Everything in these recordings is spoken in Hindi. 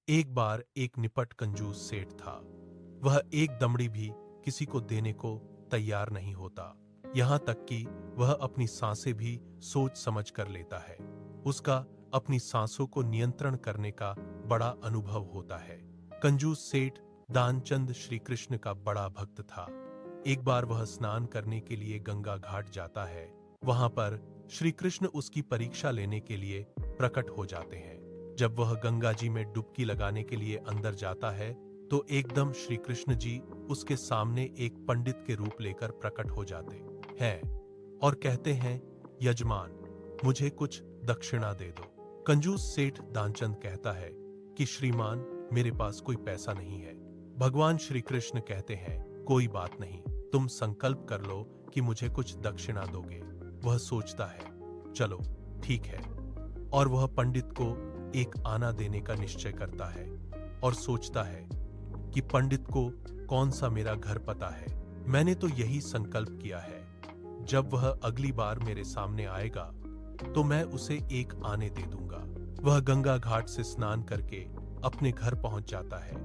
एक बार एक निपट कंजूस सेठ था। वह एक दमड़ी भी किसी को देने को तैयार नहीं होता। यहां तक कि वह अपनी सांसें भी सोच समझ कर लेता है। उसका अपनी सांसों को नियंत्रण करने का बड़ा अनुभव होता है। कंजूस सेठ दानचंद श्री कृष्ण का बड़ा भक्त था। एक बार वह स्नान करने के लिए गंगा घाट जाता है। वहां पर श्री कृष्ण उसकी परीक्षा लेने के लिए प्रकट हो जाते हैं। जब वह गंगा जी में डुबकी लगाने के लिए अंदर जाता है तो एकदम श्री कृष्ण जी उसके सामने एक पंडित के रूप लेकर प्रकट हो जाते हैं और कहते हैं, यजमान, मुझे कुछ दक्षिणा दे दो। कंजूस सेठ दानचंद कहता है कि श्रीमान, मेरे पास कोई पैसा नहीं है। भगवान श्री कृष्ण कहते हैं, कोई बात नहीं, तुम संकल्प कर लो कि मुझे कुछ दक्षिणा दोगे। वह सोचता है, चलो ठीक है, और वह पंडित को एक आना देने का निश्चय करता है और सोचता है कि पंडित को कौन सा मेरा घर पता है। मैंने तो यही संकल्प किया है, जब वह अगली बार मेरे सामने आएगा तो मैं उसे एक आने दे दूंगा। वह गंगा घाट से स्नान करके अपने घर पहुंच जाता है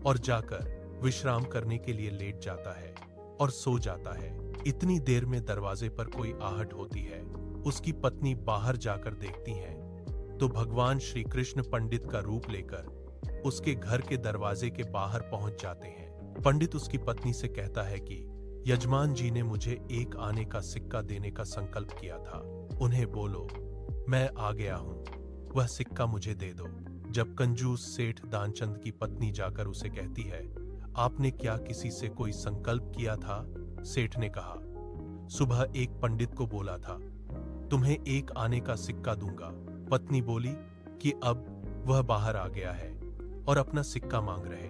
और जाकर विश्राम करने के लिए लेट जाता है और सो जाता है। इतनी देर में दरवाजे पर कोई आहट होती है। उसकी पत्नी बाहर जाकर देखती हैं तो भगवान श्री कृष्ण पंडित का रूप लेकर उसके घर के दरवाजे के बाहर पहुंच जाते हैं। पंडित उसकी पत्नी से कहता है कि यजमान जी ने मुझे एक आने का सिक्का देने का संकल्प किया था, उन्हें बोलो मैं आ गया हूं, वह सिक्का मुझे दे दो। जब कंजूस सेठ दानचंद की पत्नी जाकर उसे कहती है, आपने क्या किसी से कोई संकल्प किया था? सेठ ने कहा, सुबह एक पंडित को बोला था तुम्हें एक आने का सिक्का दूंगा। पत्नी बोली कि अब वह बाहर आ गया है और अपना सिक्का मांग रहे।